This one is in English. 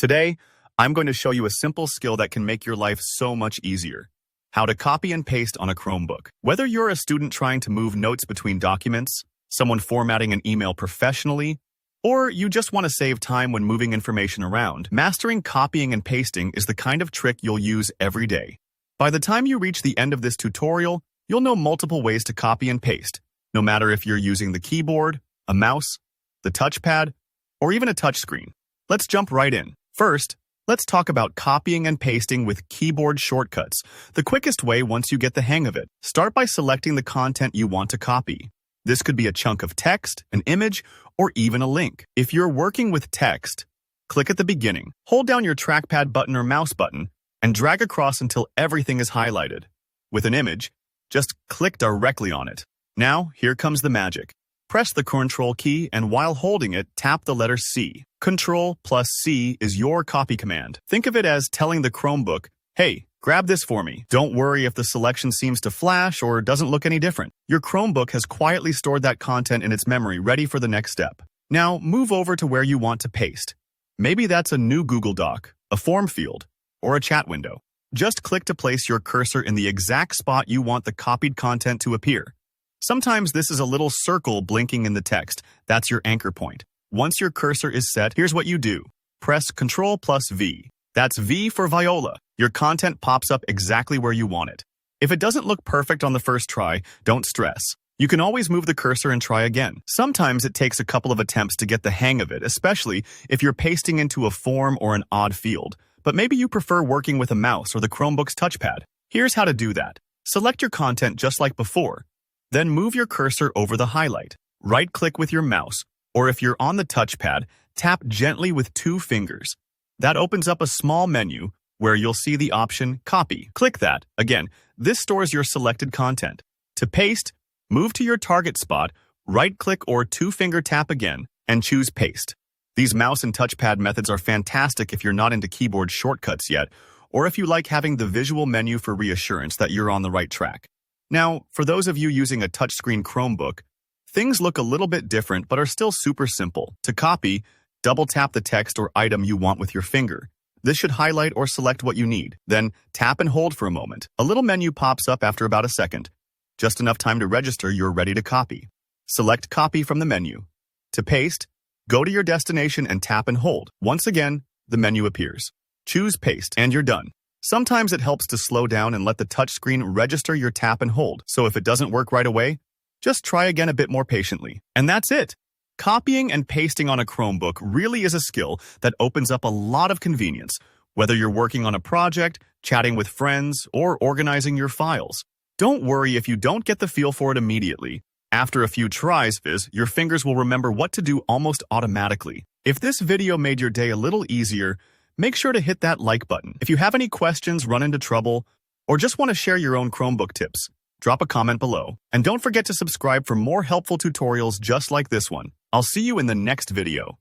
Today, I'm going to show you a simple skill that can make your life so much easier. How to copy and paste on a Chromebook. Whether you're a student trying to move notes between documents, someone formatting an email professionally, or you just want to save time when moving information around, mastering copying and pasting is the kind of trick you'll use every day. By the time you reach the end of this tutorial, you'll know multiple ways to copy and paste, no matter if you're using the keyboard, a mouse, the touchpad, or even a touchscreen. Let's jump right in. First, let's talk about copying and pasting with keyboard shortcuts, the quickest way once you get the hang of it. Start by selecting the content you want to copy. This could be a chunk of text, an image, or even a link. If you're working with text, click at the beginning, hold down your trackpad button or mouse button, and drag across until everything is highlighted. With an image, just click directly on it. Now, here comes the magic. Press the Ctrl key and while holding it, tap the letter C. Ctrl plus C is your copy command. Think of it as telling the Chromebook, hey, grab this for me. Don't worry if the selection seems to flash or doesn't look any different. Your Chromebook has quietly stored that content in its memory, ready for the next step. Now, move over to where you want to paste. Maybe that's a new Google Doc, a form field, or a chat window. Just click to place your cursor in the exact spot you want the copied content to appear. Sometimes this is a little circle blinking in the text. That's your anchor point. Once your cursor is set, here's what you do. Press Ctrl plus V. That's V for Viola. Your content pops up exactly where you want it. If it doesn't look perfect on the first try, don't stress. You can always move the cursor and try again. Sometimes it takes a couple of attempts to get the hang of it, especially if you're pasting into a form or an odd field. But maybe you prefer working with a mouse or the Chromebook's touchpad. Here's how to do that. Select your content just like before. Then move your cursor over the highlight. Right-click with your mouse, or if you're on the touchpad, tap gently with 2 fingers. That opens up a small menu where you'll see the option Copy. Click that. Again, this stores your selected content. To paste, move to your target spot, right-click or 2-finger tap again, and choose Paste. These mouse and touchpad methods are fantastic if you're not into keyboard shortcuts yet, or if you like having the visual menu for reassurance that you're on the right track. Now, for those of you using a touchscreen Chromebook, things look a little bit different but are still super simple. To copy, double-tap the text or item you want with your finger. This should highlight or select what you need. Then, tap and hold for a moment. A little menu pops up after about a second. Just enough time to register you're ready to copy. Select Copy from the menu. To paste, go to your destination and tap and hold. Once again, the menu appears. Choose Paste, and you're done. Sometimes it helps to slow down and let the touchscreen register your tap and hold, so if it doesn't work right away, just try again a bit more patiently. And that's it! Copying and pasting on a Chromebook really is a skill that opens up a lot of convenience, whether you're working on a project, chatting with friends, or organizing your files. Don't worry if you don't get the feel for it immediately. After a few tries, your fingers will remember what to do almost automatically. If this video made your day a little easier, make sure to hit that like button. If you have any questions, run into trouble, or just want to share your own Chromebook tips, drop a comment below. And don't forget to subscribe for more helpful tutorials just like this one. I'll see you in the next video.